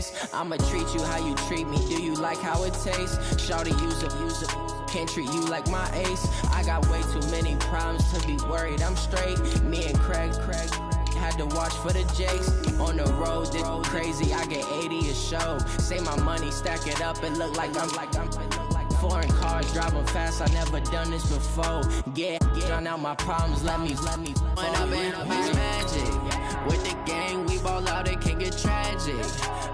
face. I'ma treat you how you treat me. Do you like how it tastes? Shawty, use a can't treat you like my ace. I got way too many problems to be worried. I'm straight. Me and Craig had to watch for the Jakes. On the road, this crazy. I get 80 a show. Say my money, stack it up. It look like I'm foreign cars driving fast. I never done this before. Get on out my problems. Let me. When I've been magic with the gang, we ball out. It can get tragic.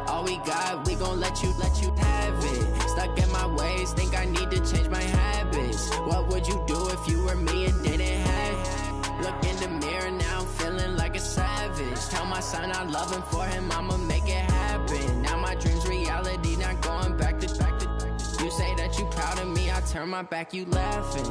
All we got, we gon' let you have it. Stuck in my ways, think I need to change my habits. What would you do if you were me and didn't have? Look in the mirror now, feeling like a savage. Tell my son I love him, for him I'ma make it happen. Now my dream's reality, not going back to. You say that you proud of me, I turn my back, you laughing.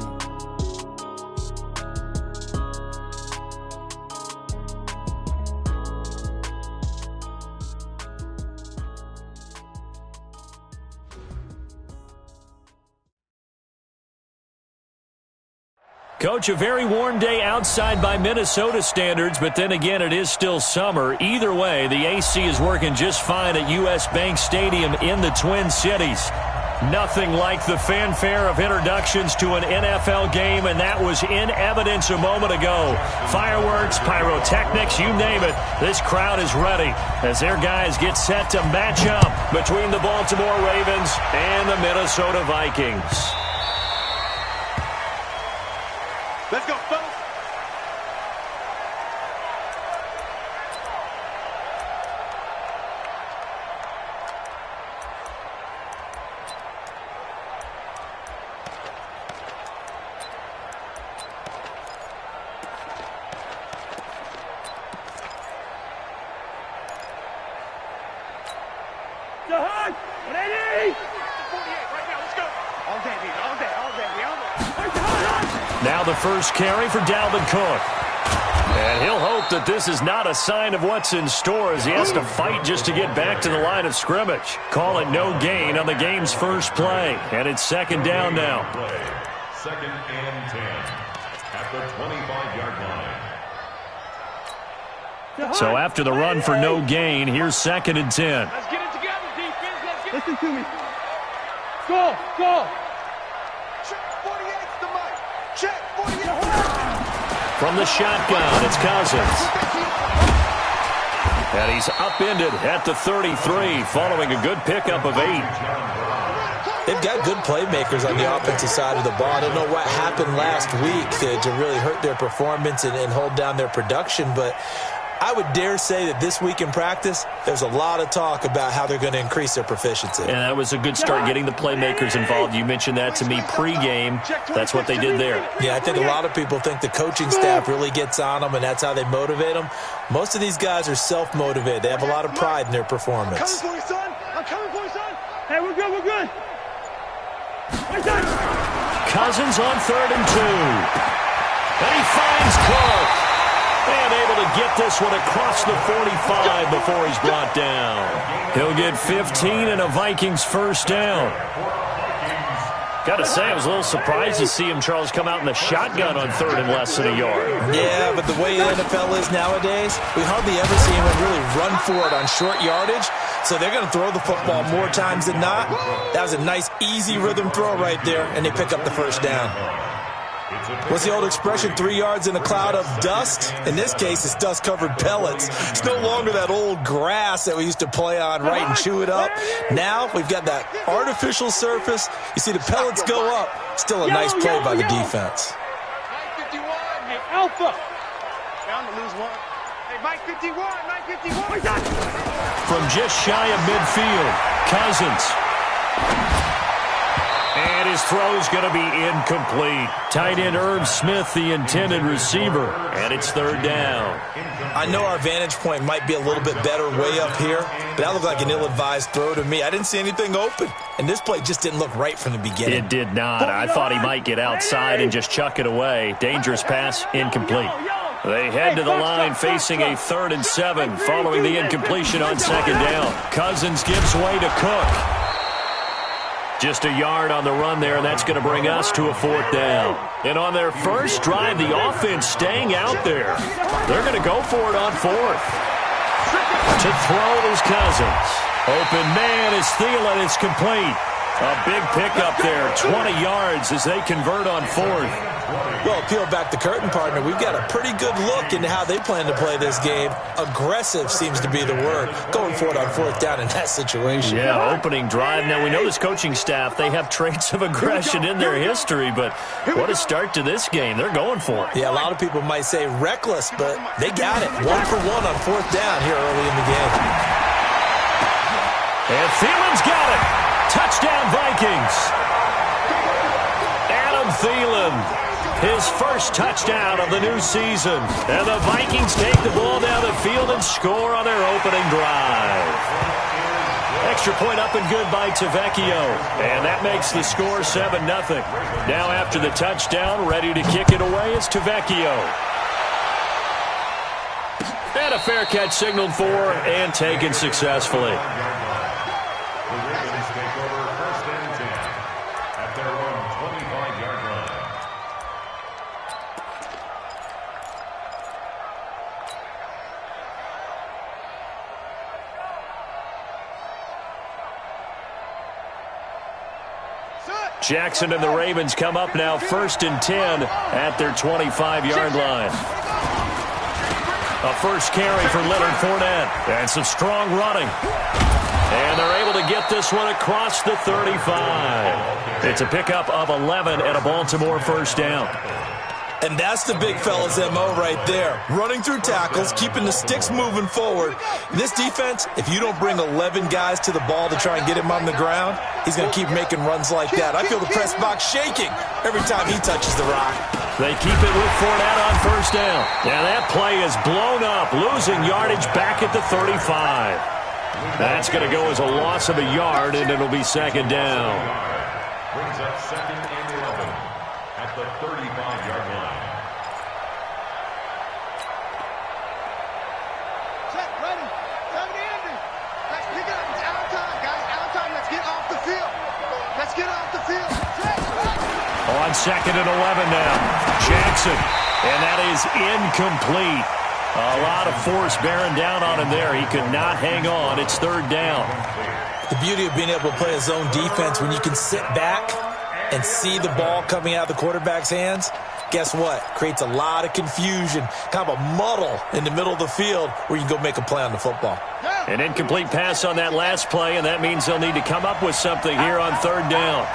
Coach, a very warm day outside by Minnesota standards, but then again, it is still summer. Either way, the AC is working just fine at U.S. Bank Stadium in the Twin Cities. Nothing like the fanfare of introductions to an NFL game, and that was in evidence a moment ago. Fireworks, pyrotechnics, you name it. This crowd is ready as their guys get set to match up between the Baltimore Ravens and the Minnesota Vikings. Let's go, folks. Go hard. 180. 48 right now. Let's go. All day, baby. All day. Now the first carry for Dalvin Cook. And he'll hope that this is not a sign of what's in store as he has to fight just to get back to the line of scrimmage. Call it no gain on the game's first play. And it's second down now. Second and 10 at the 25-yard line. So after the run for no gain, here's second and 10. Let's get it together, defense. Let's get Listen to me. Go. Check, 48. From the shotgun, it's Cousins. And he's upended at the 33 following a good pickup of 8. They've got good playmakers on the offensive side of the ball. I don't know what happened last week to really hurt their performance and hold down their production, but I would dare say that this week in practice, there's a lot of talk about how they're going to increase their proficiency. And that was a good start, getting the playmakers involved. You mentioned that to me pregame. That's what they did there. Yeah, I think a lot of people think the coaching staff really gets on them, and that's how they motivate them. Most of these guys are self-motivated. They have a lot of pride in their performance. I'm coming for you, son. Hey, we're good. Cousins on 3rd and 2. And he finds Cook. And able to get this one across the 45 before he's brought down. He'll get 15 and a Vikings first down. Got to say, I was a little surprised to see him, Charles, come out in the shotgun on 3rd and less than a yard. Yeah, but the way the NFL is nowadays, we hardly ever see him really run for it on short yardage. So they're going to throw the football more times than not. That was a nice, easy rhythm throw right there, and they pick up the first down. What's the old expression, 3 yards in a cloud of dust? In this case, it's dust-covered pellets. It's no longer that old grass that we used to play on, right, and chew it up. Now we've got that artificial surface. You see the pellets go up. Still a nice play by the defense. Mike 51. Hey, Alpha. Bound to lose one. Hey, Mike 51. From just shy of midfield, Cousins. And his throw's going to be incomplete. Tight end Irv Smith, the intended receiver. And it's 3rd down. I know our vantage point might be a little bit better way up here, but that looked like an ill-advised throw to me. I didn't see anything open, and this play just didn't look right from the beginning. It did not. I thought he might get outside and just chuck it away. Dangerous pass, incomplete. They head to the line facing a 3rd and 7 following the incompletion on 2nd down. Cousins gives way to Cook. Just a yard on the run there, and that's going to bring us to a 4th down. And on their first drive, the offense staying out there. They're going to go for it on 4th. To throw is Cousins. Open man is Thielen. It's complete. A big pickup there, 20 yards as they convert on fourth. Well, peel back the curtain, partner. We've got a pretty good look into how they plan to play this game. Aggressive seems to be the word. Going for it on fourth down in that situation. Yeah, opening drive. Now, we know this coaching staff, they have traits of aggression in their history, but what a start to this game. They're going for it. Yeah, a lot of people might say reckless, but they got it. 1 for 1 on fourth down here early in the game. And Thielen's got it. Touchdown, Vikings. Adam Thielen, his first touchdown of the new season. And the Vikings take the ball down the field and score on their opening drive. Extra point up and good by Tavecchio. And that makes the score 7-0. Now after the touchdown, ready to kick it away is Tavecchio. And a fair catch signaled for and taken successfully. Jackson and the Ravens come up now 1st and 10 at their 25-yard line. A first carry for Leonard Fournette. And some strong running. And they're able to get this one across the 35. It's a pickup of 11 and a Baltimore first down. And that's the big fella's MO right there. Running through tackles, keeping the sticks moving forward. This defense, if you don't bring 11 guys to the ball to try and get him on the ground, he's going to keep making runs like that. I feel the press box shaking every time he touches the rock. They keep it with Fournette on first down. Yeah, that play is blown up, losing yardage back at the 35. That's going to go as a loss of a yard, and it'll be second down. Brings up 2nd and 11 at the 35-yard line. Set, ready. 70 Andy. Let's pick it up. It's out time, guys. Out time. Let's get off the field. Let's get off the field. Set, on 2nd and 11 now. Jackson. And that is incomplete. A lot of force bearing down on him there. He could not hang on. It's 3rd down. The beauty of being able to play a zone defense when you can sit back and see the ball coming out of the quarterback's hands, guess what? Creates a lot of confusion, kind of a muddle in the middle of the field where you can go make a play on the football. An incomplete pass on that last play, and that means they'll need to come up with something here on 3rd down.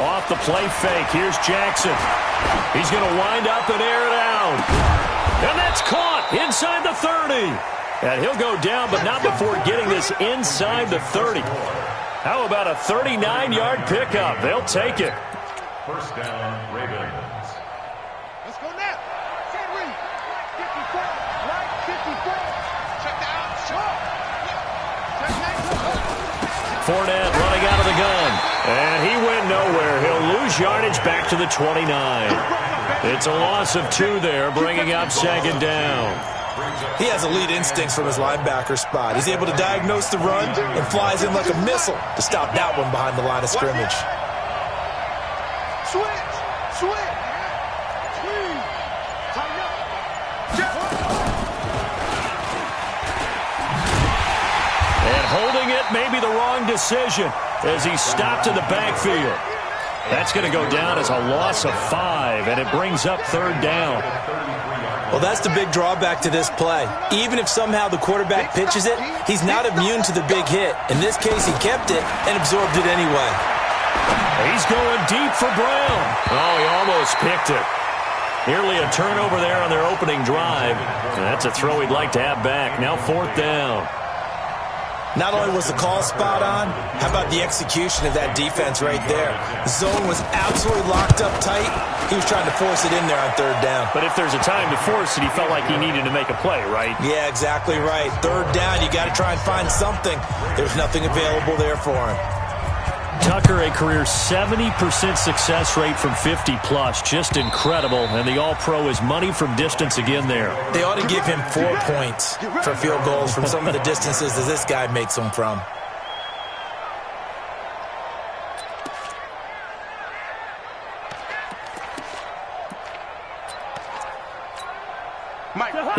Off the play fake, here's Jackson. He's going to wind up and air it out. And that's caught inside the 30. And he'll go down, but not before getting this inside the 30. How about a 39-yard pickup? They'll take it. First down, Ravens. let's go now. Set, read. 54. Right, 54. Check the out. Short. Check next. Fournette running out of the gun. And he went nowhere. He'll lose yardage back to the 29. It's a loss of 2 there, bringing up 2nd down. He has elite instincts from his linebacker spot. He's able to diagnose the run and flies in like a missile to stop that one behind the line of scrimmage. Switch. Switch. Swing. Tighten up. And holding it may be the wrong decision as he stopped in the backfield. That's going to go down as a loss of 5, and it brings up 3rd down. Well, that's the big drawback to this play. Even if somehow the quarterback pitches it, he's not immune to the big hit. In this case, he kept it and absorbed it anyway. He's going deep for Brown. Oh, he almost picked it. Nearly a turnover there on their opening drive. And that's a throw he'd like to have back. Now 4th down. Not only was the call spot on, how about the execution of that defense right there? The zone was absolutely locked up tight. He was trying to force it in there on 3rd down. But if there's a time to force it, he felt like he needed to make a play, right? Yeah, exactly right. 3rd down, you got to try and find something. There's nothing available there for him. Tucker, a career 70% success rate from 50-plus. Just incredible. And the All-Pro is money from distance again there. They ought to give him 4 points for field goals from some of the distances that this guy makes them from.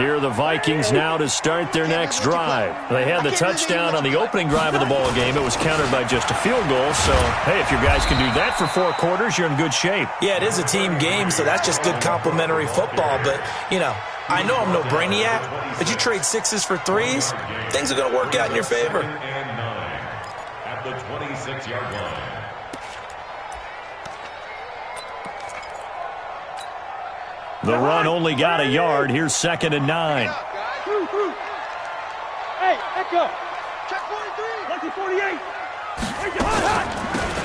Here are the Vikings now to start their next drive. They had the touchdown on the opening drive of the ball game. It was countered by just a field goal. So, hey, if your guys can do that for 4 quarters, you're in good shape. Yeah, it is a team game, so that's just good complementary football. But, you know, I know I'm no brainiac, but you trade 6s for 3s, things are going to work out in your favor. And 9 at the 26-yard line. The run only got a yard. Here's 2nd and 9. Hey, echo. Check 43. Lucky 48.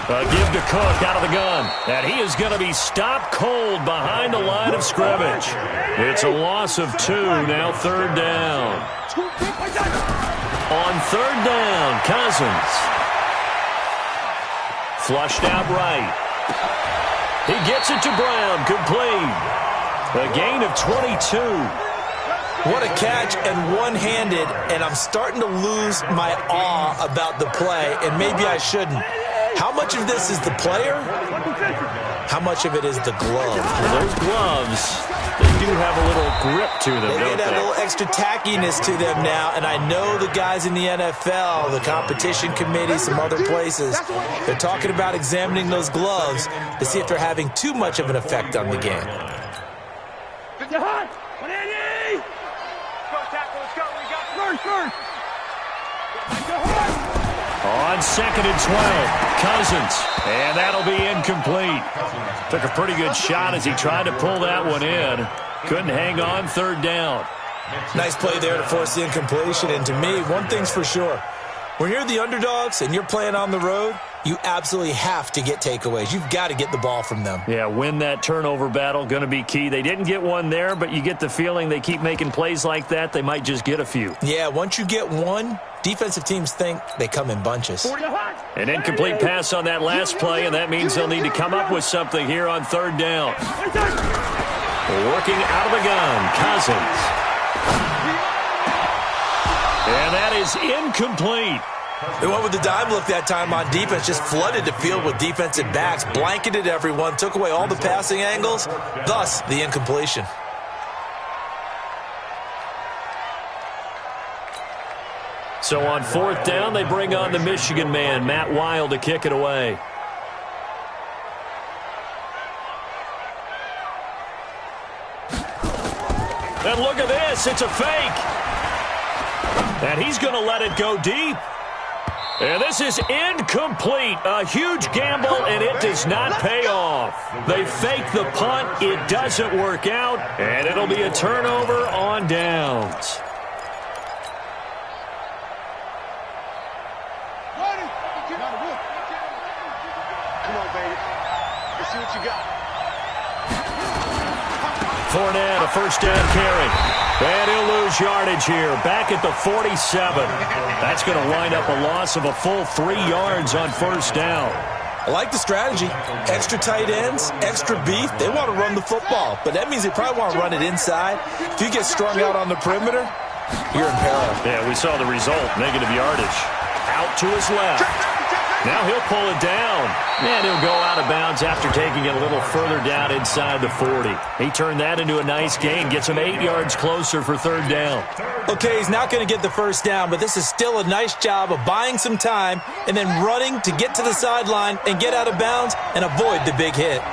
A give to Cook out of the gun. And he is going to be stopped cold behind the line of scrimmage. It's a loss of 2. Now 3rd down. On 3rd down, Cousins. Flushed out right. He gets it to Brown. Complete. A gain of 22. What a catch, and one-handed, and I'm starting to lose my awe about the play, and maybe I shouldn't. How much of this is the player? How much of it is the glove? Well, those gloves, they do have a little grip to them, They don't get that they? little extra tackiness to them now, and I know the guys in the NFL, the competition committee, some other places, they're talking about examining those gloves to see if they're having too much of an effect on the game. Get hot. 180. Go, tackle. Let's go. We got first. On 2nd and 12, Cousins. And that'll be incomplete. Took a pretty good shot as he tried to pull that one in. Couldn't hang on 3rd down. Nice play there to force the incompletion, and to me, one thing's for sure. When you're the underdogs and you're playing on the road, you absolutely have to get takeaways. You've got to get the ball from them. Yeah, win that turnover battle, going to be key. They didn't get one there, but you get the feeling they keep making plays like that, they might just get a few. Yeah, once you get one, defensive teams think they come in bunches. An incomplete pass on that last play, and that means they'll need to come up with something here on 3rd down. Working out of the gun, Cousins. And that is incomplete. They went with the dime look that time on defense, just flooded the field with defensive backs, blanketed everyone, took away all the passing angles, thus the incompletion. So on 4th down, they bring on the Michigan man, Matt Weil, to kick it away. And look at this, it's a fake. And he's going to let it go deep. And this is incomplete. A huge gamble, and it does not pay off. They fake the punt. It doesn't work out, and it'll be a turnover on downs. Come on, baby. Let's see what you got. Fournette, a 1st down carry. And he'll lose yardage here. Back at the 47. That's going to wind up a loss of a full 3 yards on 1st down. I like the strategy. Extra tight ends, extra beef. They want to run the football, but that means they probably want to run it inside. If you get strung out on the perimeter, you're in peril. Yeah, we saw the result. Negative yardage. Out to his left. Now he'll pull it down. And he'll go out of bounds after taking it a little further down inside the 40. He turned that into a nice gain. Gets him 8 yards closer for 3rd down. Okay, he's not going to get the 1st down, but this is still a nice job of buying some time and then running to get to the sideline and get out of bounds and avoid the big hit.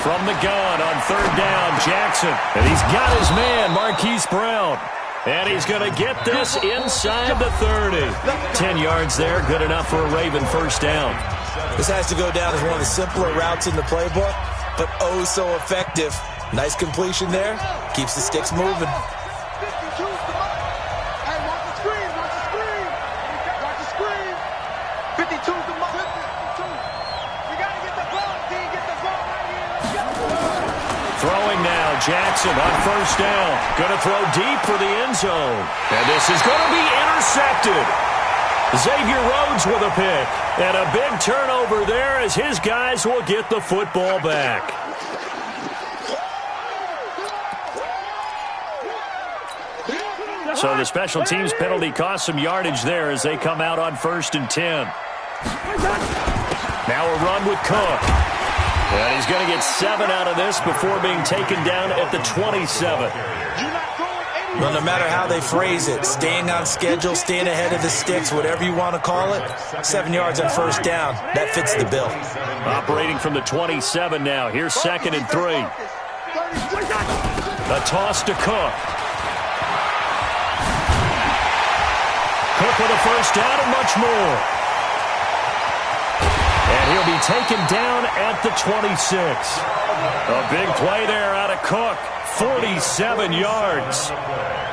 From the gun on 3rd down, Jackson. And he's got his man, Marquise Brown. And he's going to get this inside the 30. 10 yards there, good enough for a Raven 1st down. This has to go down as one of the simpler routes in the playbook, but oh so effective. Nice completion there. Keeps the sticks moving. 52's the mark. Hey, watch the screen. Watch the screen. Watch the screen. 52's the mark. 52. We got to get the ball, D. Get the ball right here. Let's go. Throwing now, Jackson on 1st down. Going to throw deep for the end zone. And this is going to be intercepted. Xavier Rhodes with a pick. And a big turnover there as his guys will get the football back. So the special teams penalty cost some yardage there as they come out on 1st and 10. Now a run with Cook. And he's going to get 7 out of this before being taken down at the 27. Well, no matter how they phrase it, staying on schedule, staying ahead of the sticks, whatever you want to call it, 7 yards on first down, that fits the bill. Operating from the 27 now. Here's 2nd and 3. A toss to Cook. Cook with a first down and much more. And he'll be taken down at the 26. A big play there out of Cook. 47 yards.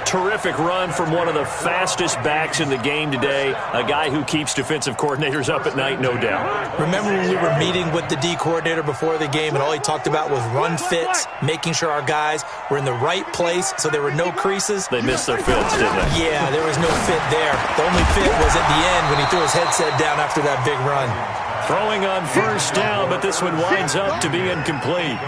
Terrific run from one of the fastest backs in the game today. A guy who keeps defensive coordinators up at night, no doubt. Remember when we were meeting with the D coordinator before the game and all he talked about was run fits, making sure our guys were in the right place so there were no creases? They missed their fits, didn't they? Yeah, there was no fit there. The only fit was at the end when he threw his headset down after that big run. Throwing on first down, but this one winds up to be incomplete.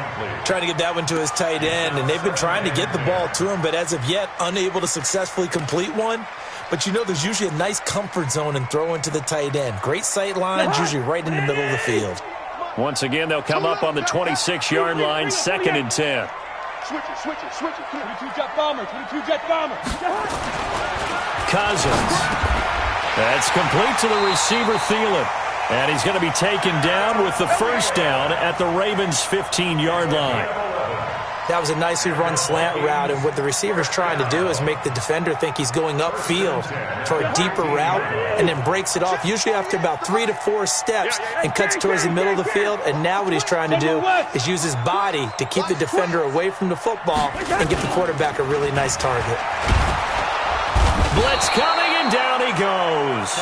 Trying to get that one to his tight end, and they've been trying to get the ball to him, but as of yet, unable to successfully complete one. But you know there's usually a nice comfort zone in throwing to the tight end. Great sight lines, usually right in the middle of the field. Once again, they'll come up on the 26-yard line, 2nd and 10. Switch it. 22-jet bomber, 22-jet bomber. Cousins. That's complete to the receiver, Thielen. And he's going to be taken down with the first down at the Ravens' 15-yard line. That was a nicely run slant route, and what the receiver's trying to do is make the defender think he's going upfield for a deeper route and then breaks it off, usually after about 3 to 4 steps, and cuts towards the middle of the field. And now what he's trying to do is use his body to keep the defender away from the football and give the quarterback a really nice target. Blitz coming, and down he goes.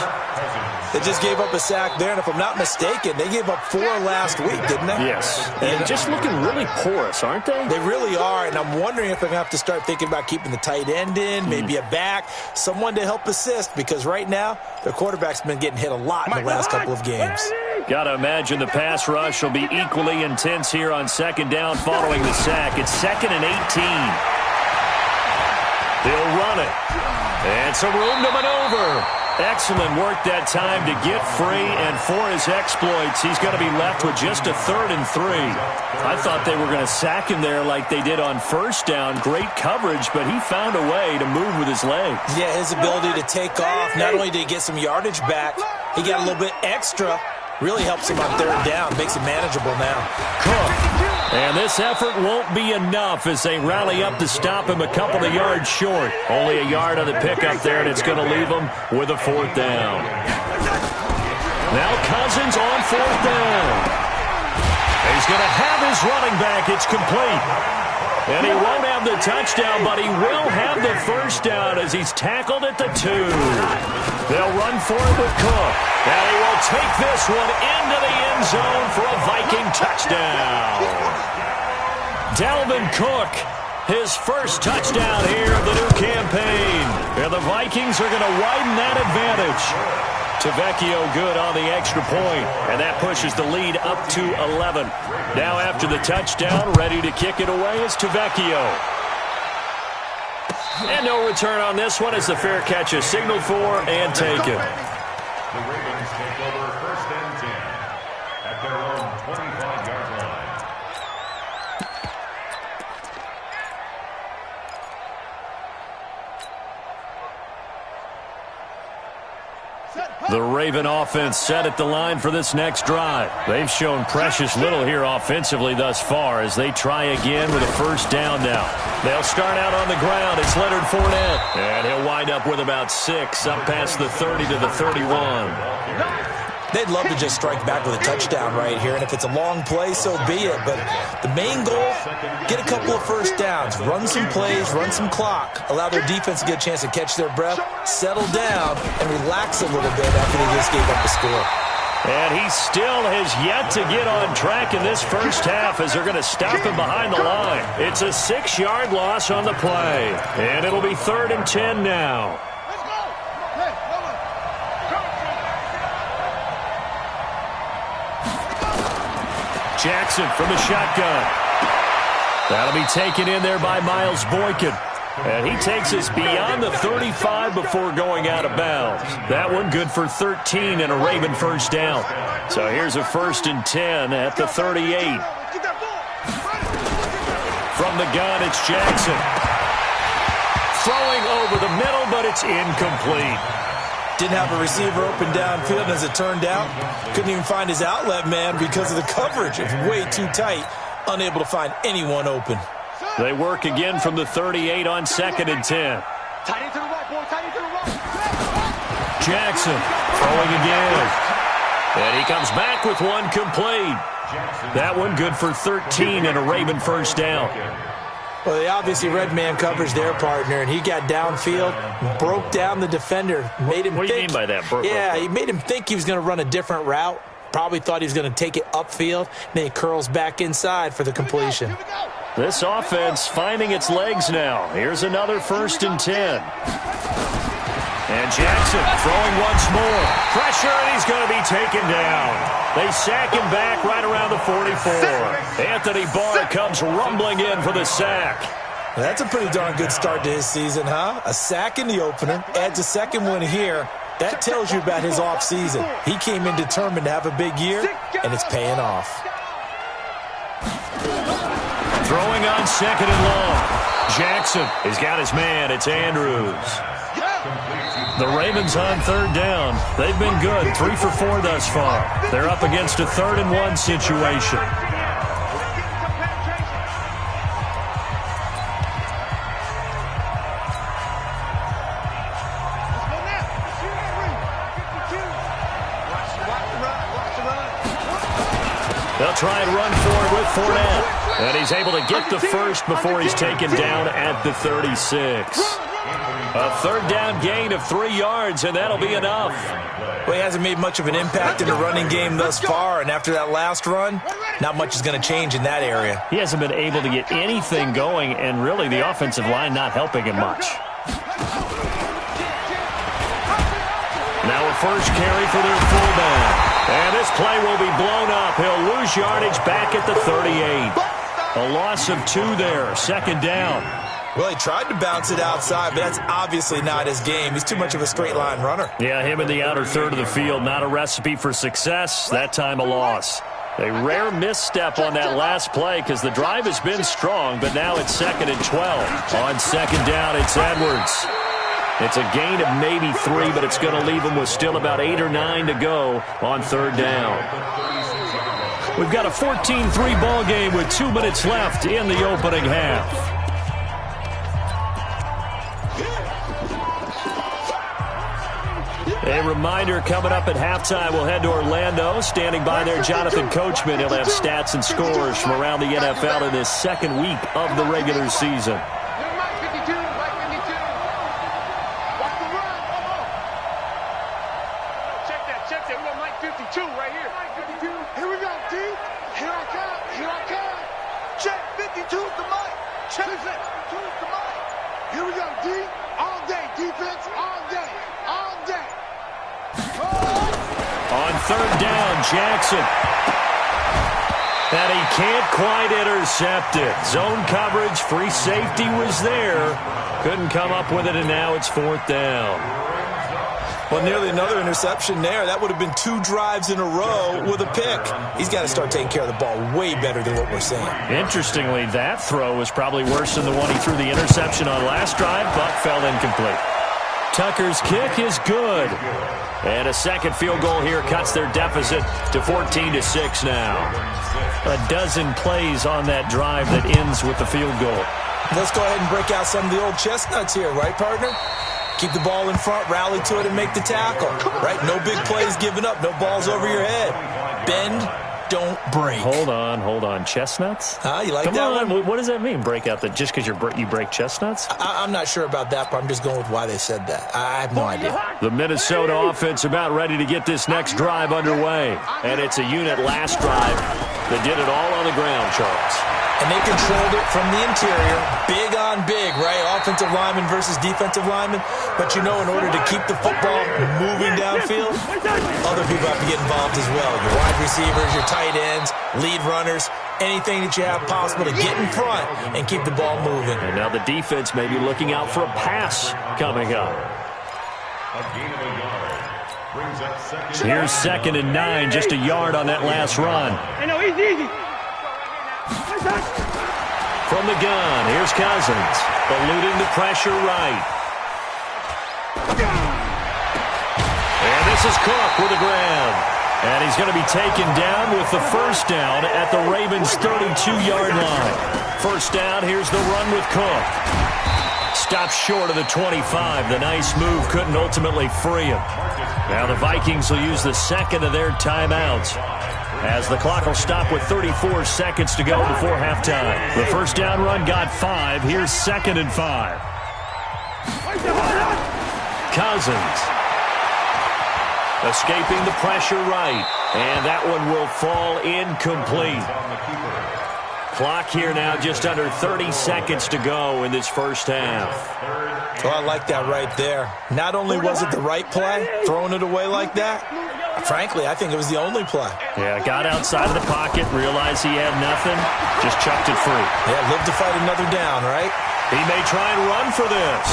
They just gave up a sack there, and if I'm not mistaken, they gave up 4 last week, didn't they? Yes. And just looking really porous, aren't they? They really are, and I'm wondering if they're going to have to start thinking about keeping the tight end in, maybe a back, someone to help assist, because right now, their quarterback's been getting hit a lot in the last couple of games. Got to imagine the pass rush will be equally intense here on 2nd down following the sack. It's 2nd and 18. They'll run it. And some room to maneuver. Excellent work that time to get free, and for his exploits, he's going to be left with just a 3rd and 3. I thought they were going to sack him there like they did on first down. Great coverage, but he found a way to move with his legs. Yeah, his ability to take off, not only did he get some yardage back, he got a little bit extra. Really helps him on 3rd down, makes it manageable now. Cook. And this effort won't be enough as they rally up to stop him a couple of yards short. Only a yard on the pickup there, and it's going to leave him with a 4th down. Now Cousins on 4th down. He's going to have his running back. It's complete. And he won't have the touchdown, but he will have the first down as he's tackled at the 2. They'll run for it with Cook. And he will take this one into the end zone for a Viking touchdown. Dalvin Cook, his first touchdown here of the new campaign. And the Vikings are going to widen that advantage. Tavecchio good on the extra point, and that pushes the lead up to 11. Now after the touchdown, ready to kick it away is Tavecchio. And no return on this one as the fair catch is signaled for and taken. The Ravens take over 1st and 10 at their own 25-yard line. The Raven offense set at the line for this next drive. They've shown precious little here offensively thus far as they try again with a first down now. They'll start out on the ground. It's Leonard Fournette. And he'll wind up with about 6 up past the 30 to the 31. They'd love to just strike back with a touchdown right here, and if it's a long play, so be it. But the main goal, get a couple of first downs, run some plays, run some clock, allow their defense to get a chance to catch their breath, settle down, and relax a little bit after they just gave up the score. And he still has yet to get on track in this first half as they're going to stop him behind the line. It's a 6-yard loss on the play, and it'll be 3rd and 10 now. Jackson from the shotgun. That'll be taken in there by Miles Boykin. And he takes us beyond the 35 before going out of bounds. That one good for 13 and a Raven first down. So here's a 1st and 10 at the 38. From the gun, it's Jackson. Throwing over the middle, but it's incomplete. Didn't have a receiver open downfield, and as it turned out, couldn't even find his outlet man because of the coverage. It's way too tight, unable to find anyone open. They work again from the 38 on 2nd and 10. Tight into the right, boy. Tight into the right. Jackson throwing again. And he comes back with one complete. That one good for 13 and a Raven first down. Well, they obviously read man coverage their partner, and he got downfield, broke down the defender, made him What do you think, mean by that? he made him think he was going to run a different route. Probably thought he was going to take it upfield, and then he curls back inside for the completion. This offense finding its legs now. Here's another 1st and 10. And Jackson throwing once more. Pressure, and he's going to be taken down. They sack him back right around the 44. Anthony Barr comes rumbling in for the sack. That's a pretty darn good start to his season, huh? A sack in the opener, adds a second one here. That tells you about his offseason. He came in determined to have a big year, and it's paying off. Throwing on 2nd and long. Jackson has got his man. It's Andrews. The Ravens on 3rd down. They've been good, 3 for 4 thus far. They're up against a 3rd and 1 situation. They'll try and run forward with Fournette. And he's able to get the first before he's taken down at the 36. A 3rd down gain of 3 yards, and that'll be enough. Well, he hasn't made much of an impact in the running game thus far, and after that last run, not much is going to change in that area. He hasn't been able to get anything going, and really the offensive line not helping him much. Now a first carry for their fullback. And this play will be blown up. He'll lose yardage back at the 38. A loss of 2 there, 2nd down. Well, he tried to bounce it outside, but that's obviously not his game. He's too much of a straight-line runner. Yeah, him in the outer third of the field, not a recipe for success. That time a loss. A rare misstep on that last play because the drive has been strong, but now it's 2nd and 12. On 2nd down, it's Edwards. It's a gain of maybe 3, but it's going to leave him with still about 8 or 9 to go on 3rd down. We've got a 14-3 ball game with 2 minutes left in the opening half. A reminder coming up at halftime, we'll head to Orlando. Standing by there, Jonathan Coachman. He'll have stats and scores from around the NFL in this 2nd week of the regular season. Jackson. And he can't quite intercept it. Zone coverage, free safety was there. Couldn't come up with it, and now it's 4th down. Well, nearly another interception there. That would have been 2 drives in a row with a pick. He's got to start taking care of the ball way better than what we're seeing. Interestingly, that throw was probably worse than the one he threw the interception on last drive, but fell incomplete. Tucker's kick is good. And a second field goal here cuts their deficit to 14-6 now. A dozen plays on that drive that ends with the field goal. Let's go ahead and break out some of the old chestnuts here, right, partner? Keep the ball in front, rally to it, and make the tackle, right? No big plays given up, no balls over your head. Bend, don't break. Hold on. Chestnuts? You like Come that on. one? What does that mean, break out? That just because you break chestnuts? I'm not sure about that, but I'm just going with why they said that. I have no idea. The Minnesota offense about ready to get this next drive underway. And it's a unit last drive They did it all on the ground, Charles. And they controlled it from the interior, big on big, right? Offensive lineman versus defensive lineman. But you know, in order to keep the football moving downfield, other people have to get involved as well. Your wide receivers, your tight ends, lead runners, anything that you have possible to get in front and keep the ball moving. And now the defense may be looking out for a pass coming up. A gain of a yard. Brings up second. Here's 2nd and 9, just a yard on that last run. Hey, no, easy. From the gun, here's Cousins, eluding the pressure right. And this is Cook with a grab. And he's going to be taken down with the first down at the Ravens' 32-yard line. First down, here's the run with Cook. Stopped short of the 25. The nice move couldn't ultimately free him. Now the Vikings will use the second of their timeouts, as the clock will stop with 34 seconds to go before halftime. The first down run got 5. Here's 2nd and 5. Cousins escaping the pressure right, and that one will fall incomplete. Clock here now just under 30 seconds to go in this first half. Oh, I like that right there. Not only was it the right play, throwing it away like that, frankly, I think it was the only play. Yeah, got outside of the pocket, realized he had nothing, just chucked it free. Yeah, live to fight another down, right? He may try and run for this.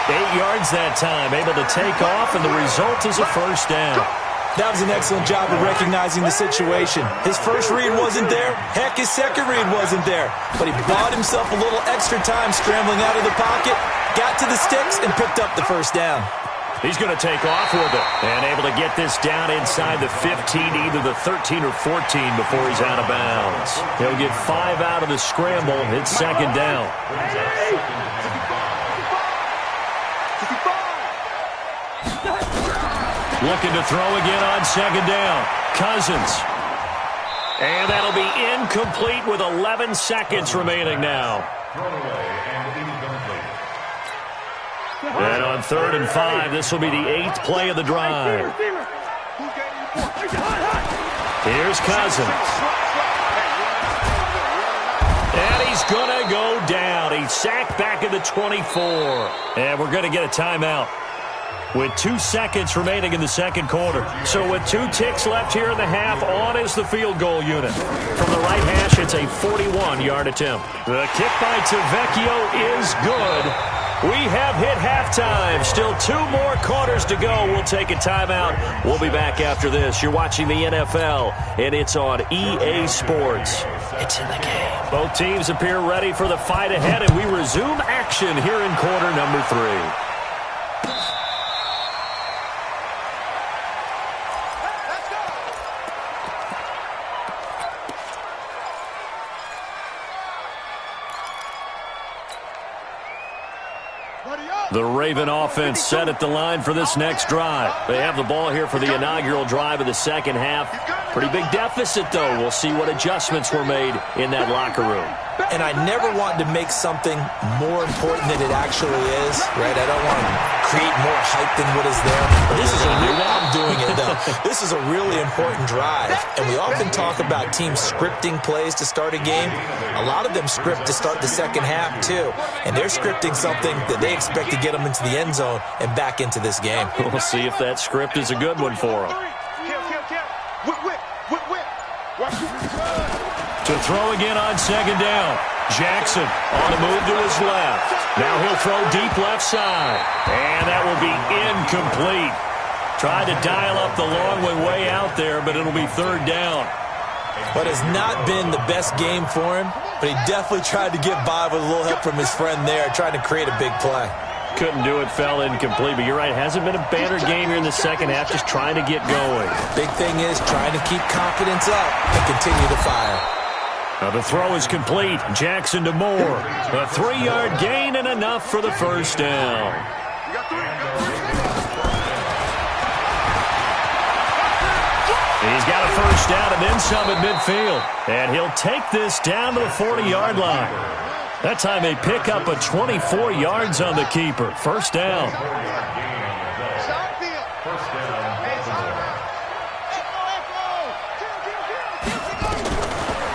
8 yards that time, able to take off, and the result is a first down. That was an excellent job of recognizing the situation. His first read wasn't there. Heck, his second read wasn't there. But he bought himself a little extra time scrambling out of the pocket, got to the sticks, and picked up the first down. He's going to take off with it and able to get this down inside the 15, either the 13 or 14 before he's out of bounds. He'll get 5 out of the scramble. It's second down. Looking to throw again on second down. Cousins. And that'll be incomplete with 11 seconds remaining now. And on 3rd and 5, this will be the 8th play of the drive. Here's Cousins. And he's going to go down. He's sacked back at the 24. And we're going to get a timeout with 2 seconds remaining in the second quarter. So with 2 ticks left here in the half, on is the field goal unit. From the right hash, it's a 41-yard attempt. The kick by Tavecchio is good. We have hit halftime. Still 2 more quarters to go. We'll take a timeout. We'll be back after this. You're watching the NFL, and it's on EA Sports. It's in the game. Both teams appear ready for the fight ahead, and we resume action here in quarter number 3. The Raven offense set at the line for this next drive. They have the ball here for the inaugural drive of the second half. Pretty big deficit, though. We'll see what adjustments were made in that locker room. And I never wanted to make something more important than it actually is, right? I don't want to create more hype than what is there. But this is a new one. I'm doing it, though. This is a really important drive. And we often talk about teams scripting plays to start a game. A lot of them script to start the second half, too. And they're scripting something that they expect to get them into the end zone and back into this game. We'll see if that script is a good one for them. To throw again on second down. Jackson on a move to his left. Now he'll throw deep left side. And that will be incomplete. Tried to dial up the long way out there, but it'll be 3rd down. But it's not been the best game for him, but he definitely tried to get by with a little help from his friend there, trying to create a big play. Couldn't do it, fell incomplete, but you're right, hasn't been a banner game here in the second half, just trying to get going. Big thing is trying to keep confidence up and continue to fire. Now the throw is complete. Jackson to Moore. A 3-yard gain and enough for the first down. He's got a first down and then some at midfield. And he'll take this down to the 40-yard line. That time they pick up a 24 yards on the keeper. First down.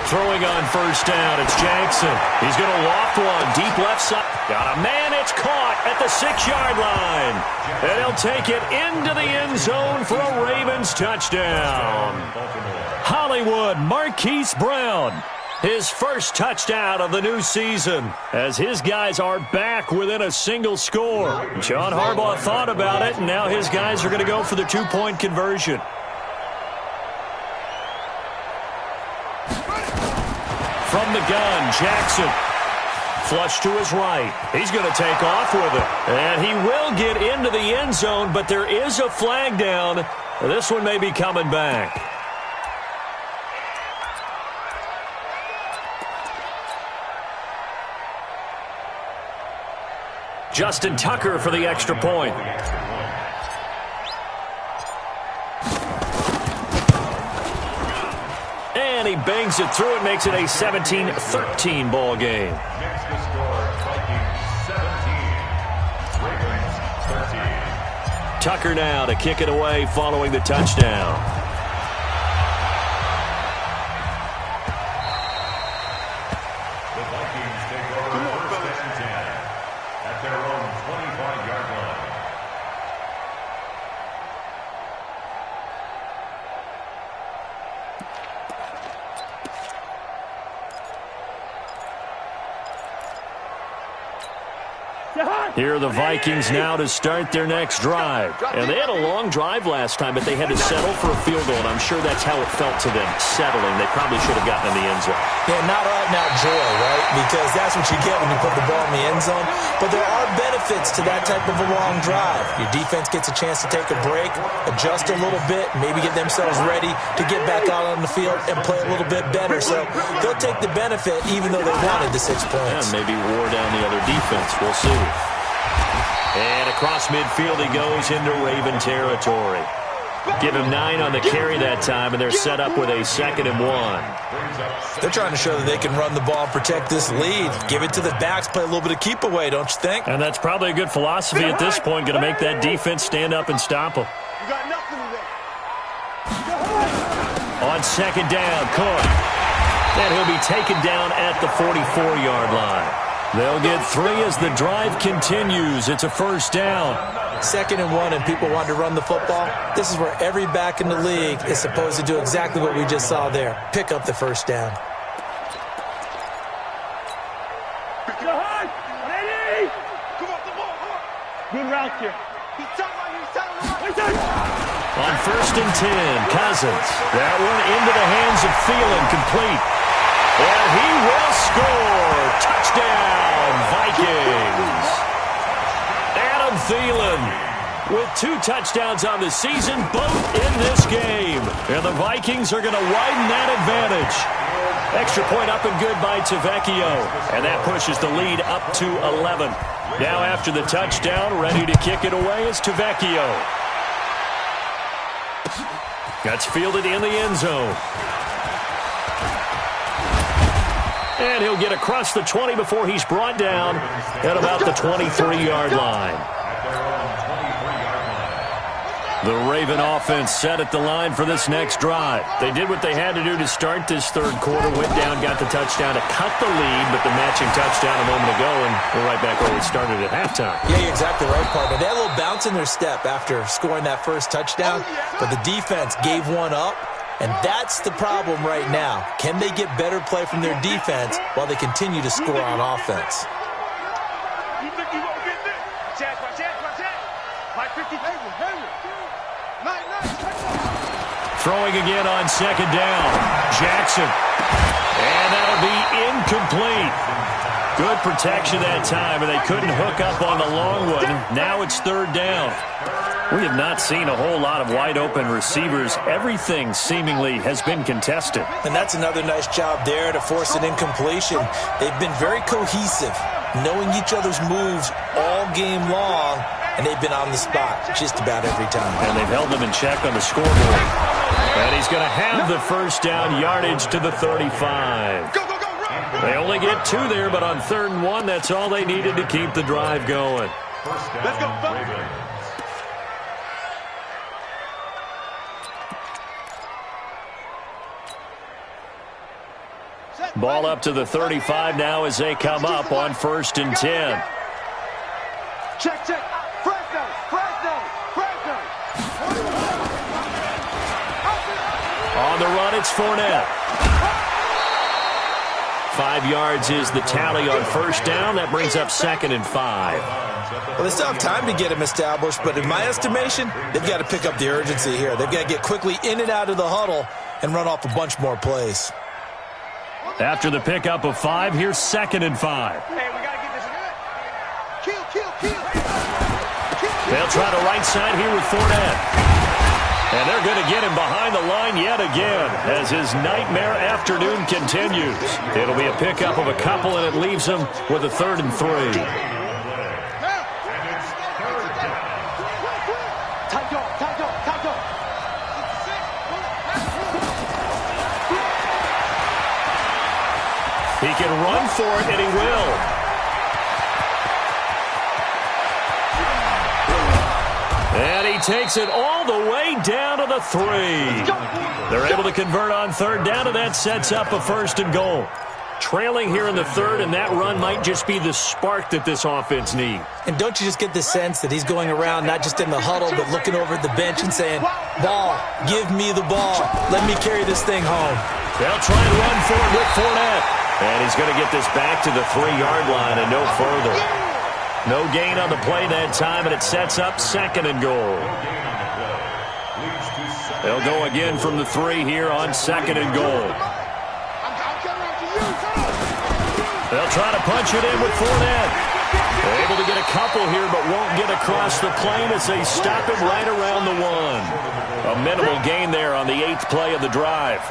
Throwing on first down, it's Jackson. He's going to loft one, deep left side. Got a man, it's caught at the 6-yard line. And he'll take it into the end zone for a Ravens touchdown. Hollywood Marquise Brown, his first touchdown of the new season, as his guys are back within a single score. John Harbaugh thought about it, and now his guys are going to go for the 2-point conversion. From the gun, Jackson. Flush to his right. He's going to take off with it. And he will get into the end zone, but there is a flag down. This one may be coming back. Justin Tucker for the extra point. And he bangs it through and makes it a 17-13 ball game. Next to score, Vikings 17, Ravens 13. Tucker now to kick it away following the touchdown. The Vikings take over first and 10 at their own 25-yard line. Here are the Vikings now to start their next drive. And they had a long drive last time, but they had to settle for a field goal, and I'm sure that's how it felt to them, settling. They probably should have gotten in the end zone. Yeah, not right now joy, right? Because that's what you get when you put the ball in the end zone. But there are benefits to that type of a long drive. Your defense gets a chance to take a break, adjust a little bit, maybe get themselves ready to get back out on the field and play a little bit better. So they'll take the benefit even though they wanted the 6 points. And maybe wore down the other defense. We'll see. And across midfield he goes into Raven territory. Give him 9 on the carry that time, and they're set up with a 2nd and 1. They're trying to show that they can run the ball and protect this lead. Give it to the backs, play a little bit of keep away, don't you think? And that's probably a good philosophy at this point, going to make that defense stand up and stop them. You got nothing today. On 2nd down, Cook. And he'll be taken down at the 44-yard line. They'll get 3 as the drive continues. It's a first down. 2nd and 1, and people want to run the football. This is where every back in the league is supposed to do exactly what we just saw there. Pick up the first down. Good route here. On 1st and 10, Cousins. That one into the hands of Thielen, complete. And he will score. Touchdown, Vikings. Adam Thielen with 2 touchdowns on the season, both in this game. And the Vikings are going to widen that advantage. Extra point up and good by Tavecchio. And that pushes the lead up to 11. Now after the touchdown, ready to kick it away is Tavecchio. That's fielded in the end zone. And he'll get across the 20 before he's brought down at about the 23-yard line. The Raven offense set at the line for this next drive. They did what they had to do to start this 3rd quarter, went down, got the touchdown to cut the lead, but the matching touchdown a moment ago, and we're right back where we started at halftime. Yeah, you're exactly right, partner. They had a little bounce in their step after scoring that first touchdown, but the defense gave one up. And that's the problem right now. Can they get better play from their defense while they continue to score on offense? You think you won't get this? Throwing again on 2nd down. Jackson. And that'll be incomplete. Good protection that time, and they couldn't hook up on the long one. Now it's 3rd down. We have not seen a whole lot of wide-open receivers. Everything seemingly has been contested. And that's another nice job there to force an incompletion. They've been very cohesive, knowing each other's moves all game long, and they've been on the spot just about every time. And they've held them in check on the scoreboard. And he's going to have the first down, yardage to the 35. They only get 2 there, but on 3rd and 1, that's all they needed to keep the drive going. First down, Ravens. Ball up to the 35 now as they come up on 1st and 10. Check. Fresno. On the run, it's Fournette. 5 yards is the tally on 1st down. That brings up 2nd and 5. Well, they still have time to get him established, but in my estimation, they've got to pick up the urgency here. They've got to get quickly in and out of the huddle and run off a bunch more plays. After the pickup of 5, here's 2nd and 5. Hey, we got to get this. Kill. They'll try the right side here with Fournette. And they're going to get him behind the line yet again as his nightmare afternoon continues. It'll be a pickup of a couple, and it leaves him with a 3rd and 3. He can run for it, and he will. And he takes it all the way down to the 3. They're able to convert on 3rd down, and that sets up a 1st and goal. Trailing here in the 3rd, and that run might just be the spark that this offense needs. And don't you just get the sense that he's going around not just in the huddle, but looking over at the bench and saying, ball, give me the ball. Let me carry this thing home. They'll try and run for it with Fournette. And he's going to get this back to the 3-yard line and no further. No gain on the play that time, and it sets up 2nd and goal. They'll go again from the 3 here on 2nd and goal. They'll try to punch it in with Fournette. They're able to get a couple here, but won't get across the plane as they stop him right around the 1. A minimal gain there on the 8th play of the drive.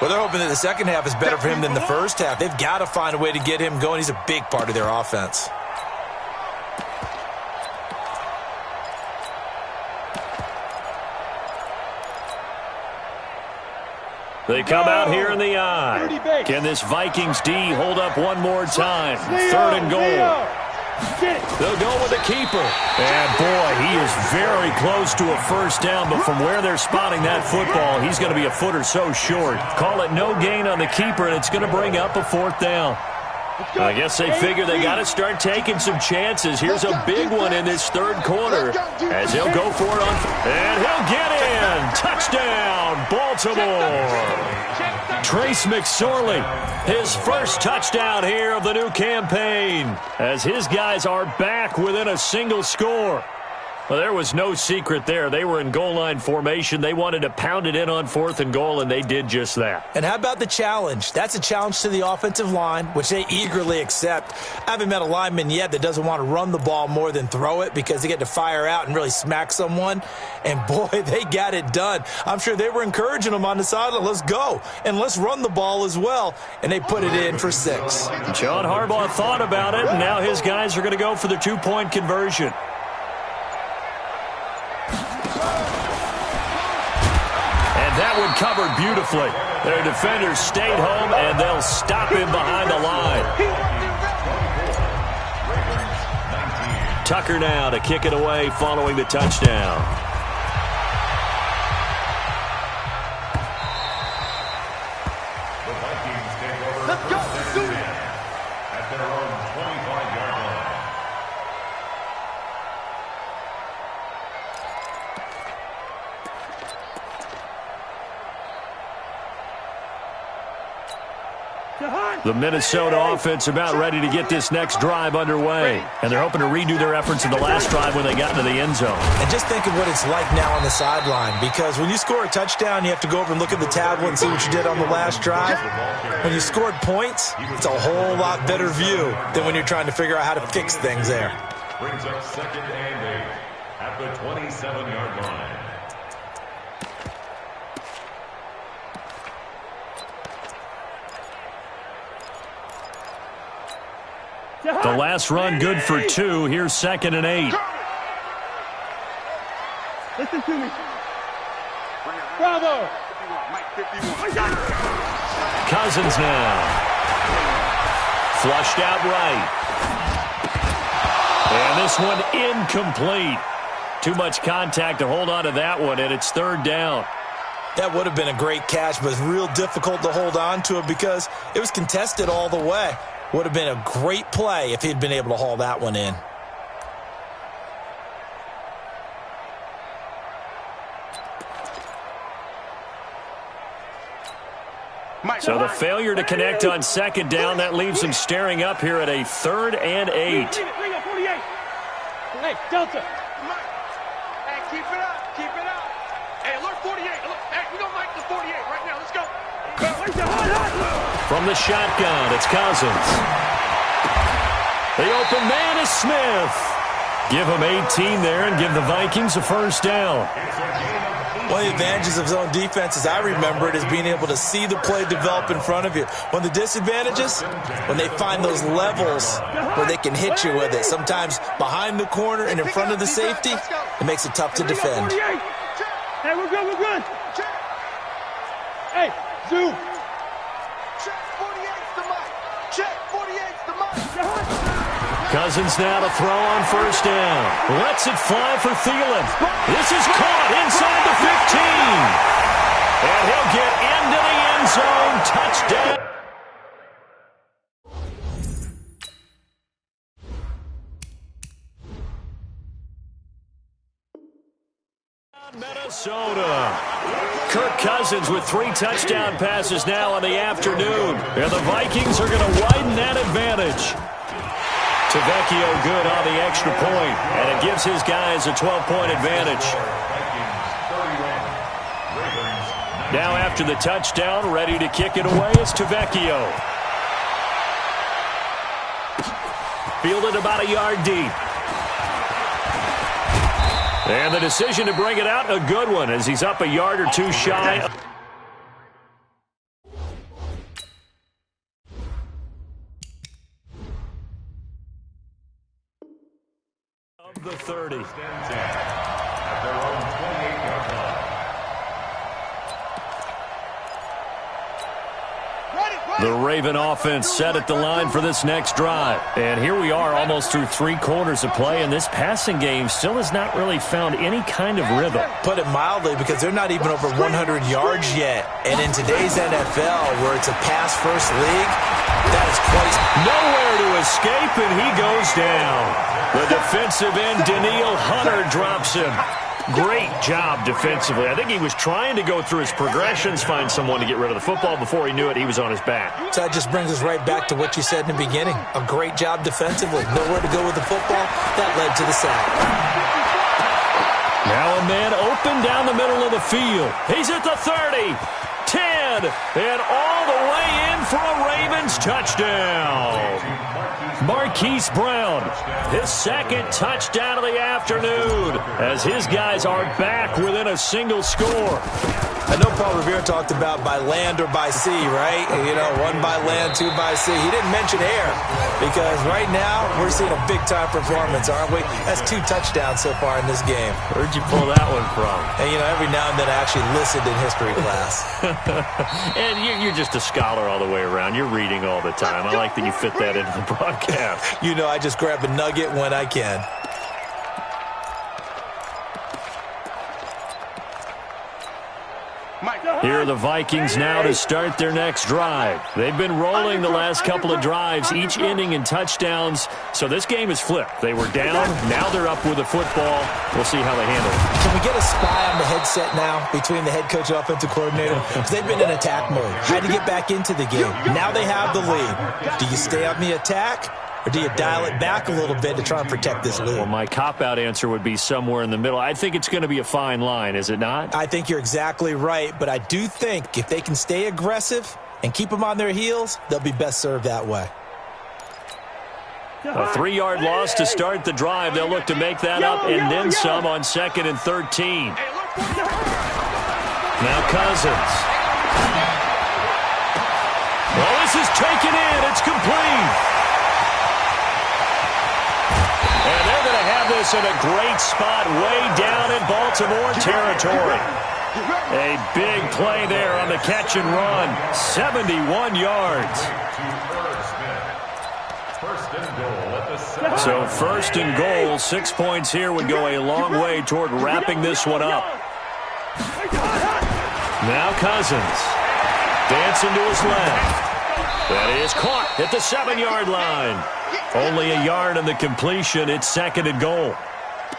Well, they're hoping that the second half is better for him than the first half. They've got to find a way to get him going. He's a big part of their offense. They come out here in the eye. Can this Vikings D hold up one more time? 3rd and goal. They'll go with the keeper. And, boy, he is very close to a 1st down, but from where they're spotting that football, he's going to be a foot or so short. Call it no gain on the keeper, and it's going to bring up a 4th down. I guess they figure they got to start taking some chances. Here's a big one in this 3rd quarter as he'll go for it on. And he'll get in. Touchdown, Baltimore. Trace McSorley, his first touchdown here of the new campaign as his guys are back within a single score. Well, there was no secret there. They were in goal line formation. They wanted to pound it in on 4th and goal, and they did just that. And how about the challenge? That's a challenge to the offensive line, which they eagerly accept. I haven't met a lineman yet that doesn't want to run the ball more than throw it because they get to fire out and really smack someone. And, boy, they got it done. I'm sure they were encouraging them on the sideline. Let's go, and let's run the ball as well. And they put it in for 6. John Harbaugh thought about it, and now his guys are going to go for the 2-point conversion. That one covered beautifully. Their defenders stayed home, and they'll stop him behind the line. Tucker now to kick it away following the touchdown. The Vikings take over. Let's go. Let's do it. At their own 25-yard line. The Minnesota offense about ready to get this next drive underway. And they're hoping to redo their efforts in the last drive when they got into the end zone. And just think of what it's like now on the sideline, because when you score a touchdown, you have to go over and look at the tablet and see what you did on the last drive. When you scored points, it's a whole lot better view than when you're trying to figure out how to fix things there. Brings up 2nd and 8 at the 27-yard line. The last run good for 2. Here's 2nd and 8. Listen to me. Bravo. Cousins now. Flushed out right. And this one incomplete. Too much contact to hold on to that one, and it's 3rd down. That would have been a great catch, but it's real difficult to hold on to it because it was contested all the way. Would have been a great play if he'd been able to haul that one in. So the failure to connect on second down, that leaves him staring up here at a 3rd and 8. Hey, Delta. Hey, keep it up. Keep it up. Hey, alert 48. Hey, we don't like the 48 right now. Let's go. From the shotgun, it's Cousins. The open man is Smith. Give him 18 there and give the Vikings a first down. One of the advantages of zone defense, as I remember it, is being able to see the play develop in front of you. One of the disadvantages, when they find those levels where they can hit you with it. Sometimes behind the corner and in front of the safety, it makes it tough to defend. Hey, we're good, we're good. Hey, zoom. Check 48's the mic. Check 48's the mic. Cousins now to throw on first down. Lets it fly for Thielen. This is caught inside the 15. And he'll get into the end zone. Touchdown. Minnesota. Kirk Cousins with 3 touchdown passes now in the afternoon. And the Vikings are going to widen that advantage. Tavecchio good on the extra point, and it gives his guys a 12-point advantage. Now after the touchdown, ready to kick it away is Tavecchio. Fielded about a yard deep. And the decision to bring it out, a good one, as he's up a yard or two shy. The 30. At their own 28-yard line. The Raven offense set at the line for this next drive. And here we are almost through 3 quarters of play, and this passing game still has not really found any kind of rhythm. Put it mildly, because they're not even over 100 yards yet. And in today's NFL, where it's a pass-first league, that is quite... Nowhere to escape, and he goes down. The defensive end, Daniil Hunter, drops him. Great job defensively. I think he was trying to go through his progressions, find someone to get rid of the football. Before he knew it, he was on his back. So that just brings us right back to what you said in the beginning. A great job defensively. Nowhere to go with the football. That led to the sack. Now a man open down the middle of the field. He's at the 30, 10, and all the way in for a Ravens touchdown. Marquise Brown, his 2nd touchdown of the afternoon, as his guys are back within a single score. I know Paul Revere talked about by land or by sea, right? You know, 1 by land, 2 by sea. He didn't mention air, because right now we're seeing a big-time performance, aren't we? That's 2 touchdowns so far in this game. Where'd you pull that one from? And, you know, every now and then I actually listened in history class. And you're just a scholar all the way around. You're reading all the time. I like that you fit that into the broadcast. You know, I just grab a nugget when I can. Here are the Vikings now to start their next drive. They've been rolling the last couple of drives, each ending in touchdowns. So this game is flipped. They were down. Now they're up with the football. We'll see how they handle it. Can we get a spy on the headset now between the head coach and offensive coordinator? Because they've been in attack mode. Had to get back into the game. Now they have the lead. Do you stay on the attack? Or do you dial it back a little bit to try and protect this lead? Well, my cop-out answer would be somewhere in the middle. I think it's going to be a fine line, is it not? I think you're exactly right, but I do think if they can stay aggressive and keep them on their heels, they'll be best served that way. A 3-yard loss to start the drive. They'll look to make that up and then some on 2nd and 13. Now Cousins. Well, this is taken in. It's complete. And they're going to have this in a great spot way down in Baltimore territory. A big play there on the catch and run. 71 yards. So 1st and goal, 6 points here would go a long way toward wrapping this one up. Now Cousins. Dancing to his left. That is caught at the 7-yard line. Only a yard on the completion. It's 2nd and goal.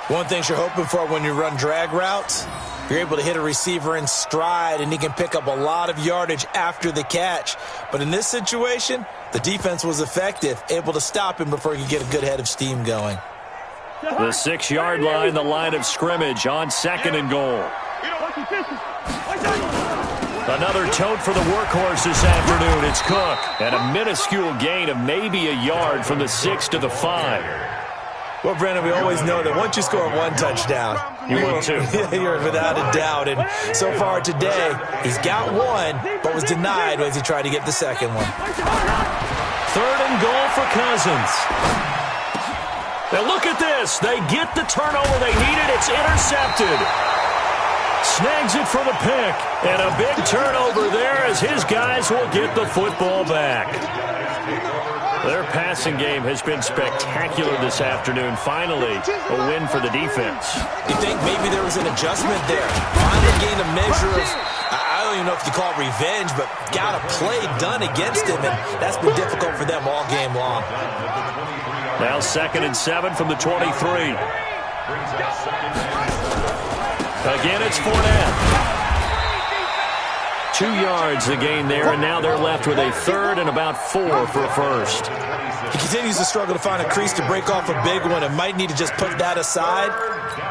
One thing you're hoping for when you run drag routes, you're able to hit a receiver in stride, and he can pick up a lot of yardage after the catch. But in this situation, the defense was effective, able to stop him before he could get a good head of steam going. The 6-yard line, the line of scrimmage on 2nd and goal. Another tote for the workhorse this afternoon. It's Cook. And a minuscule gain of maybe a yard from the 6 to the 5. Well, Brandon, we always know that once you score one touchdown, you two. You're without a doubt. And so far today, he's got one, but was denied as he tried to get the second one. 3rd and goal for Cousins. Now look at this. They get the turnover they needed. It's intercepted. Snags it for the pick. And a big turnover there as his guys will get the football back. Their passing game has been spectacular this afternoon. Finally, a win for the defense. You think maybe there was an adjustment there? Finally gained a measure of, I don't even know if you call it revenge, but got a play done against him, and that's been difficult for them all game long. Now 2nd and 7 from the 23. Again, it's Fournette. 2 yards the gain there, and now they're left with a 3rd and about 4 for a first. He continues to struggle to find a crease to break off a big one and might need to just put that aside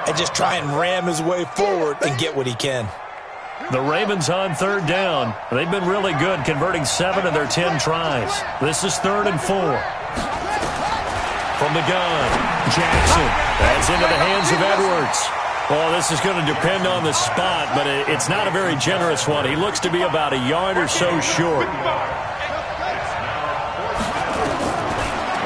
and just try and ram his way forward and get what he can. The Ravens on 3rd down. They've been really good, converting 7 of their 10 tries. This is 3rd and 4. From the gun, Jackson. That's into the hands of Edwards. Well, this is going to depend on the spot, but it's not a very generous one. He looks to be about a yard or so short.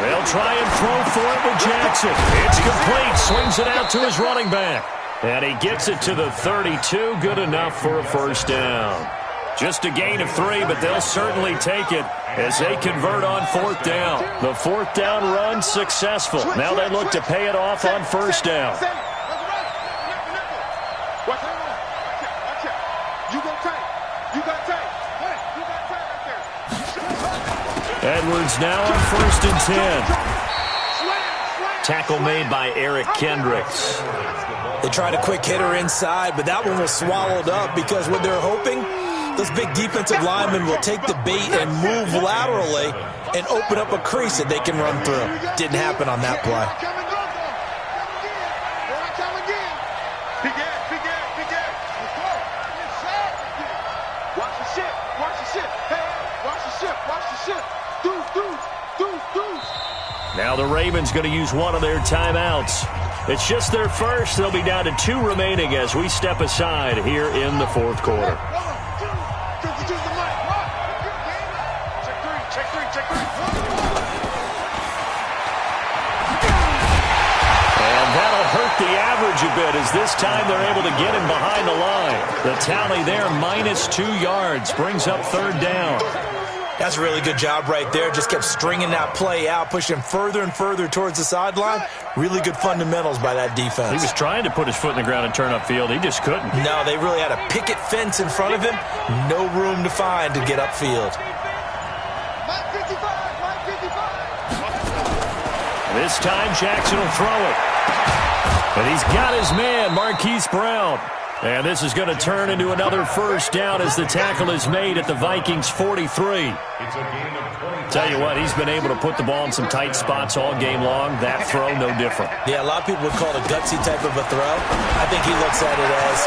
They'll try and throw for it with Jackson. It's complete. Swings it out to his running back. And he gets it to the 32. Good enough for a first down. Just a gain of 3, but they'll certainly take it as they convert on 4th down. The 4th down run successful. Now they look to pay it off on 1st down. Edwards now on 1st and 10. Tackle made by Eric Kendricks. They tried a quick hitter inside, but that one was swallowed up because what they're hoping, those big defensive linemen will take the bait and move laterally and open up a crease that they can run through. Didn't happen on that play. Now the Ravens going to use one of their timeouts. It's just their first. They'll be down to 2 remaining as we step aside here in the 4th quarter. And that'll hurt the average a bit as this time they're able to get him behind the line. The tally there, minus 2 yards, brings up 3rd down. That's a really good job right there. Just kept stringing that play out, pushing him further and further towards the sideline. Really good fundamentals by that defense. He was trying to put his foot in the ground and turn upfield. He just couldn't. No, they really had a picket fence in front of him. No room to find to get upfield. This time Jackson will throw it. And he's got his man, Marquise Brown. And this is going to turn into another first down as the tackle is made at the Vikings 43. Tell you what, he's been able to put the ball in some tight spots all game long. That throw, no different. Yeah, a lot of people would call it a gutsy type of a throw. I think he looks at it as,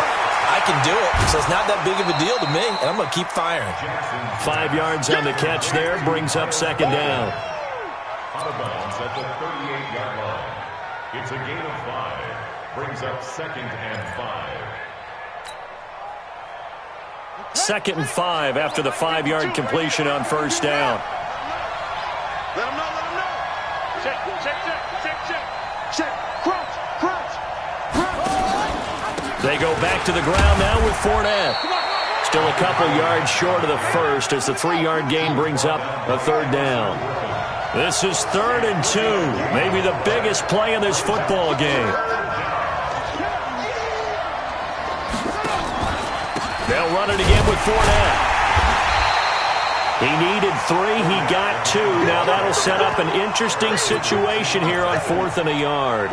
I can do it, so it's not that big of a deal to me, and I'm going to keep firing. 5 yards on the catch there, brings up 2nd down. Out of bounds at the 38-yard line. It's a gain of 5. Brings up 2nd and 5. 2nd and 5 after the 5-yard completion on 1st down. Let him know. Check. Crouch. They go back to the ground now with Fournette. Still a couple yards short of the first as the 3-yard gain brings up a 3rd down. This is 3rd and 2. Maybe the biggest play in this football game. They'll run it again with Fournette. He needed 3. He got 2. Now that'll set up an interesting situation here on 4th and a yard.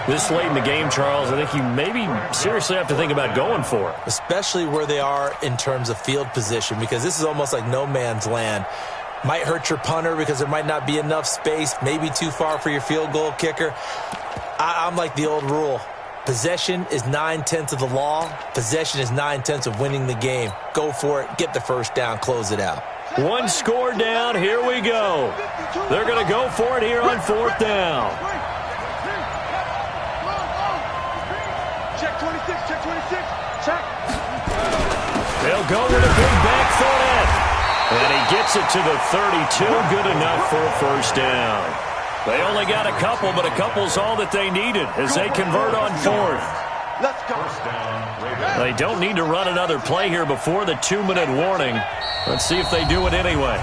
This late in the game, Charles, I think you maybe seriously have to think about going for it. Especially where they are in terms of field position, because this is almost like no man's land. Might hurt your punter because there might not be enough space, maybe too far for your field goal kicker. I'm like the old rule. Possession is 9/10 of the law. Possession is 9/10 of winning the game. Go for it. Get the first down. Close it out. 1 score down. Here we go. They're going to go for it here on 4th down. Check 26, check 26, check. They'll go with a big back Fournette. And he gets it to the 32. Good enough for a first down. They only got a couple, but a couple's all that they needed as they convert on 4th. Let's go. They don't need to run another play here before the 2-minute warning. Let's see if they do it anyway.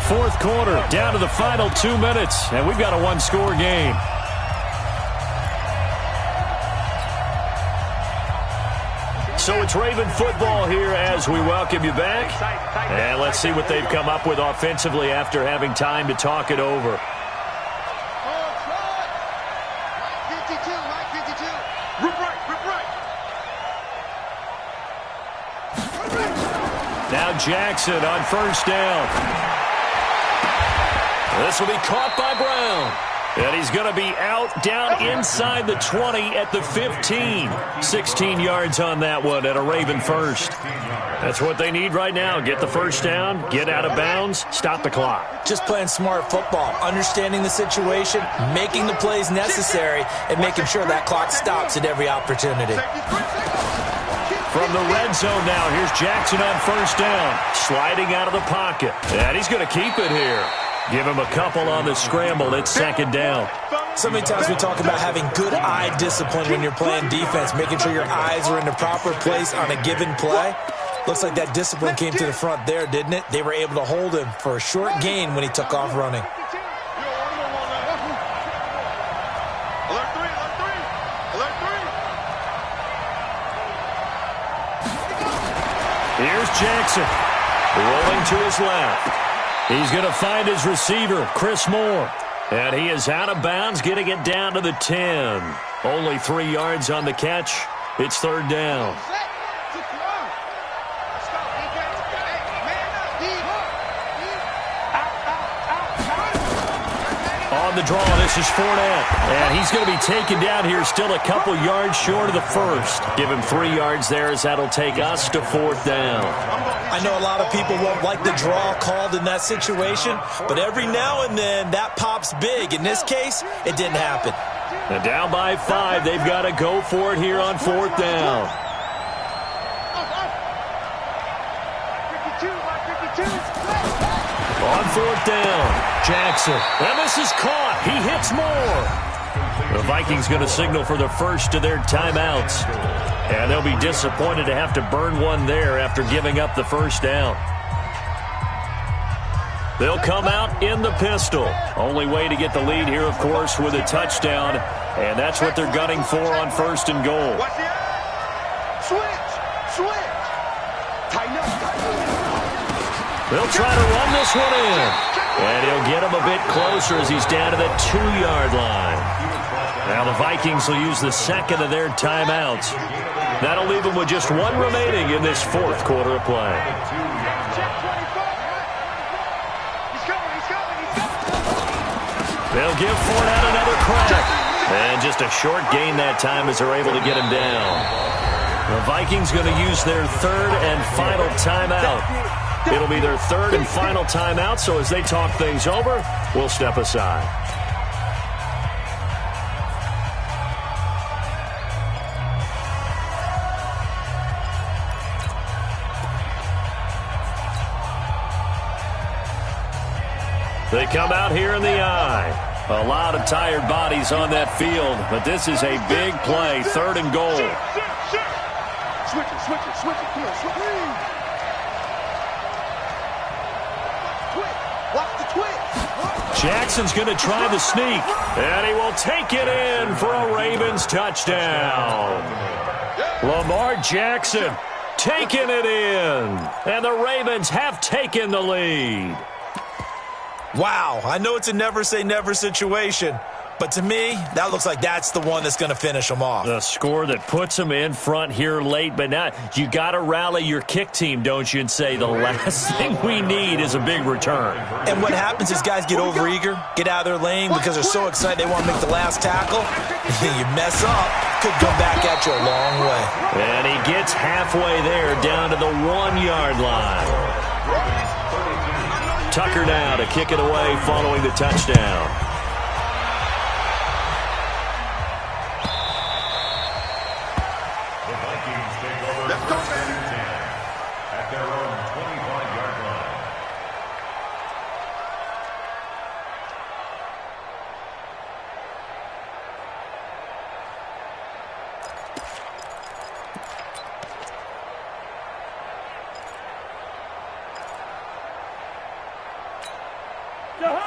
4th quarter, down to the final 2 minutes, and we've got a 1-score game. So it's Raven football here as we welcome you back. And let's see what they've come up with offensively after having time to talk it over. Now Jackson on first down. This will be caught by Brown. And he's going to be out down inside the 20 at the 15. 16 yards on that one at a Raven first. That's what they need right now. Get the first down, get out of bounds, stop the clock. Just playing smart football, understanding the situation, making the plays necessary, and making sure that clock stops at every opportunity. From the red zone now, here's Jackson on first down. Sliding out of the pocket. And he's going to keep it here. Give him a couple on the scramble. It's second down. So many times we talk about having good eye discipline when you're playing defense, making sure your eyes are in the proper place on a given play. Looks like that discipline came to the front there, didn't it? They were able to hold him for a short gain when he took off running. Here's Jackson, rolling to his left. He's going to find his receiver, Chris Moore. And he is out of bounds, getting it down to the 10. Only 3 yards on the catch. It's third down. On the draw, this is Fournette. And he's going to be taken down here, still a couple yards short of the first. Give him 3 yards there as that'll take us to fourth down. I know a lot of people won't like the draw called in that situation, but every now and then that pops big. In this case, it didn't happen. And down by 5, they've got to go for it here on fourth down. On fourth down, Jackson. And this is caught. He hits Moore. The Vikings going to signal for the first of their timeouts. And they'll be disappointed to have to burn one there after giving up the first down. They'll come out in the pistol. Only way to get the lead here, of course, with a touchdown. And that's what they're gunning for on first and goal. Switch. Tighten up. They'll try to run this one in. And he'll get him a bit closer as he's down to the 2-yard line. Now the Vikings will use the second of their timeouts. That'll leave them with just one remaining in this fourth quarter of play. They'll give Fournette another crack. And just a short gain that time as they're able to get him down. The Vikings going to use their third and final timeout. It'll be their third and final timeout, so as they talk things over, we'll step aside. They come out here in the eye. A lot of tired bodies on that field, but this is a big play, third and goal. Switch it. Come on, switch. Watch the twitch. Jackson's going to try the sneak, and he will take it in for a Ravens touchdown. Lamar Jackson Taking it in. And the Ravens have taken the lead. Wow, I know it's a never-say-never situation, but to me, that looks like that's the one that's going to finish them off. The score that puts them in front here late, but now you got to rally your kick team, don't you, and say the last thing we need is a big return. And what happens is guys get overeager, get out of their lane because they're so excited they want to make the last tackle. You mess up, could come back at you a long way. And he gets halfway there down to the 1-yard line. Tucker now to kick it away following the touchdown. The Vikings take over first and 10 at their own 25-yard line.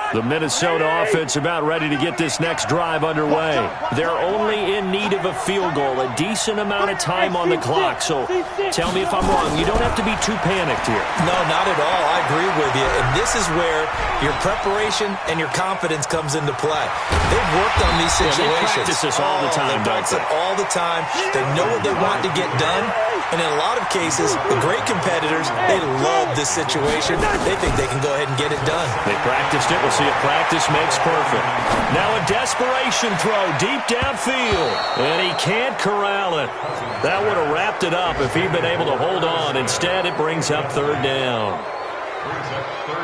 The Minnesota offense about ready to get this next drive underway. They're only in need of a field goal, a decent amount of time on the clock. So tell me if I'm wrong. You don't have to be too panicked here. No, not at all. I agree with you. And this is where your preparation and your confidence comes into play. They've worked on these situations. They practice this all the time, They practice it all the time. They know what they want to get done. And in a lot of cases, the great competitors, they love this situation. They think they can go ahead and get it done. They practiced it. We'll see if practice makes perfect. Now a desperation throw deep downfield. And he can't corral it. That would have wrapped it up if he'd been able to hold on. Instead, it brings up third down.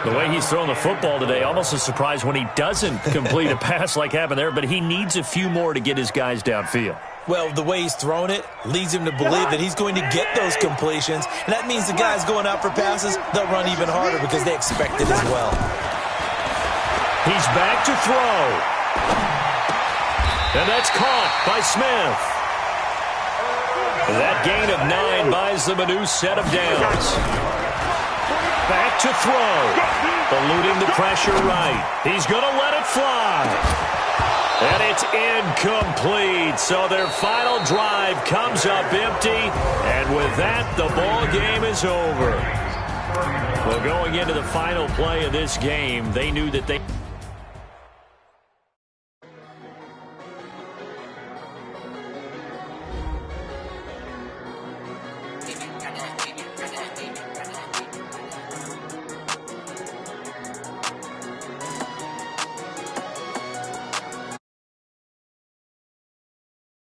The way he's throwing the football today, almost a surprise when he doesn't complete a pass like happened there, but he needs a few more to get his guys downfield. Well, the way he's thrown it leads him to believe that he's going to get those completions. And that means the guys going out for passes, they'll run even harder because they expect it as well. He's back to throw. And that's caught by Smith. That gain of 9 buys them a new set of downs. Back to throw. Eluding the pressure right. He's going to let it fly. And it's incomplete. So their final drive comes up empty. And with that, the ball game is over. Well, going into the final play of this game, they knew that they...